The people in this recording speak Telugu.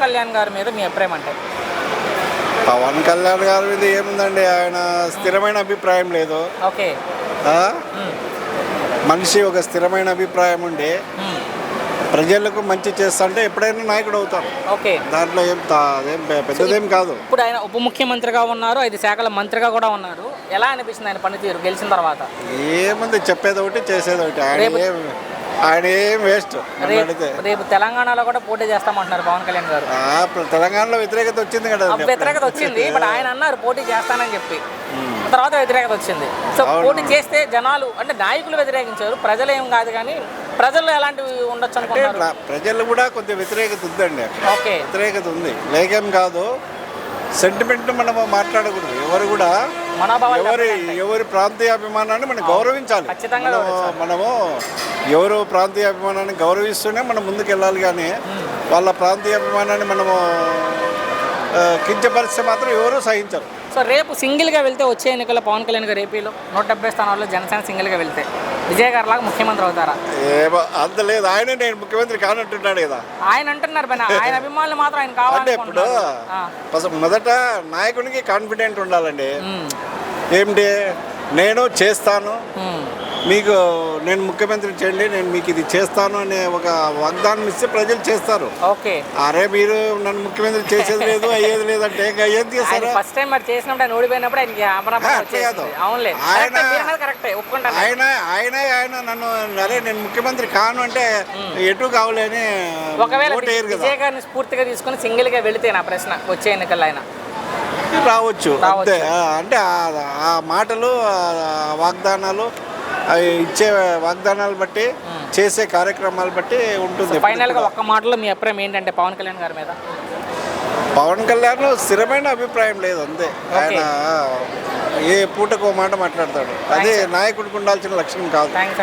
కళ్యాణ్ గారి మీద మీ అభిప్రాయం అంటే? పవన్ కళ్యాణ్ గారి మీద ఏముందండి, ఆయన స్థిరమైన అభిప్రాయం లేదు. ఓకే. మనిషి ఒక స్థిరమైన అభిప్రాయం ఉండి ప్రజలకు మంచి చేస్తా అంటే ఎప్పుడైనా నాయకుడు అవుతారు. ఓకే. దాంట్లో అదేం పెద్దదేం కాదు. ఇప్పుడు ఆయన ఉప ముఖ్యమంత్రిగా ఉన్నారు, 5 శాఖల మంత్రిగా కూడా ఉన్నారు. ఎలా అనిపిస్తుంది ఆయన పనితీరు గెలిచిన తర్వాత? ఏముంది, చెప్పేది ఒకటి చేసేది ఒకటి. ఆయన ఏం వేస్ట్. రేపు తెలంగాణలో కూడా పోటీ చేస్తామంటున్నారు పవన్ కళ్యాణ్ గారు. తెలంగాణలో వ్యతిరేకత వచ్చింది కదా. వ్యతిరేకత వచ్చింది, బట్ ఆయన అన్నారు పోటీ చేస్తానని చెప్పి, తర్వాత వ్యతిరేకత వచ్చింది. సో పోటీ చేస్తే జనాలు అంటే నాయకులు వ్యతిరేకించారు, ప్రజలు ఏం కాదు, కానీ ప్రజల్లో ఎలాంటివి ఉండొచ్చు అనుకుంటున్నారు? ప్రజలు కూడా కొద్దిగా వ్యతిరేకత ఉందండి. ఓకే. వ్యతిరేకత ఉంది, లేకేం కాదు. సెంటిమెంట్ మనం మాట్లాడకూడదు. ఎవరు కూడా ఎవరి ప్రాంతీయ అభిమానాన్ని మనం గౌరవించాలి. మనము ఎవరు ప్రాంతీయ అభిమానాన్ని గౌరవిస్తూనే మనం ముందుకు వెళ్ళాలి, కానీ వాళ్ళ ప్రాంతీయ అభిమానాన్ని మనము కించపరిస్తే మాత్రం ఎవరూ సహించరు. సో రేపు సింగిల్గా వెళ్తే వచ్చే ఎన్నికల్లో పవన్ కళ్యాణ్ గారు ఏపీలో 170 స్థానాల్లో జనసేన సింగిల్గా వెళ్తే విజయ్ గారు లాగా ముఖ్యమంత్రి అవుతారా? అంత లేదు, ఆయన నేను ముఖ్యమంత్రి కానంటున్నాడు కదా. ఆయన అంటున్నారు, ఆయన అభిమానులు మాత్రం ఆయన కావాలి. ఇప్పుడు మొదట నాయకునికి కాన్ఫిడెంట్ ఉండాలండి. ఏమిటి, నేను చేస్తాను, మీకు నేను ముఖ్యమంత్రి చేయండి, నేను మీకు ఇది చేస్తాను అనే ఒక వాగ్దానం ఇస్తే ప్రజలు చేస్తారు. ఓకే. అరే మీరు నన్ను ముఖ్యమంత్రి చేసేది లేదు, అయ్యేది లేదంటే ఇంకా ఏం చేస్తారు? ఫస్ట్ టైం మరి చేసినప్పుడు ఆయన ఓడిపోయినప్పుడు ఆయనకి ఆయన నన్ను అరే నేను ముఖ్యమంత్రి కాను అంటే ఎటు కావాలని. ఒకవేళ విజయ్ గారిని స్ఫూర్తిగా తీసుకుని సింగిల్ గా వెళితే నా ప్రశ్న వచ్చే ఎన్నికల్లో ఆయన రావచ్చు. అంతే, అంటే ఆ మాటలు, వాగ్దానాలు, ఇచ్చే వాగ్దానాలు బట్టి, చేసే కార్యక్రమాలు బట్టి ఉంటుంది. ఫైనల్ గా ఒక్క మాటలో మీ అభిప్రాయం ఏంటంటే పవన్ కళ్యాణ్ గారి మీద? పవన్ కళ్యాణ్ స్థిరమైన అభిప్రాయం లేదు, అంతే. ఆయన ఏ పూటకు మాట మాట్లాడతాడు, అదే నాయకుడికి ఉండాల్సిన లక్షణం కాదు.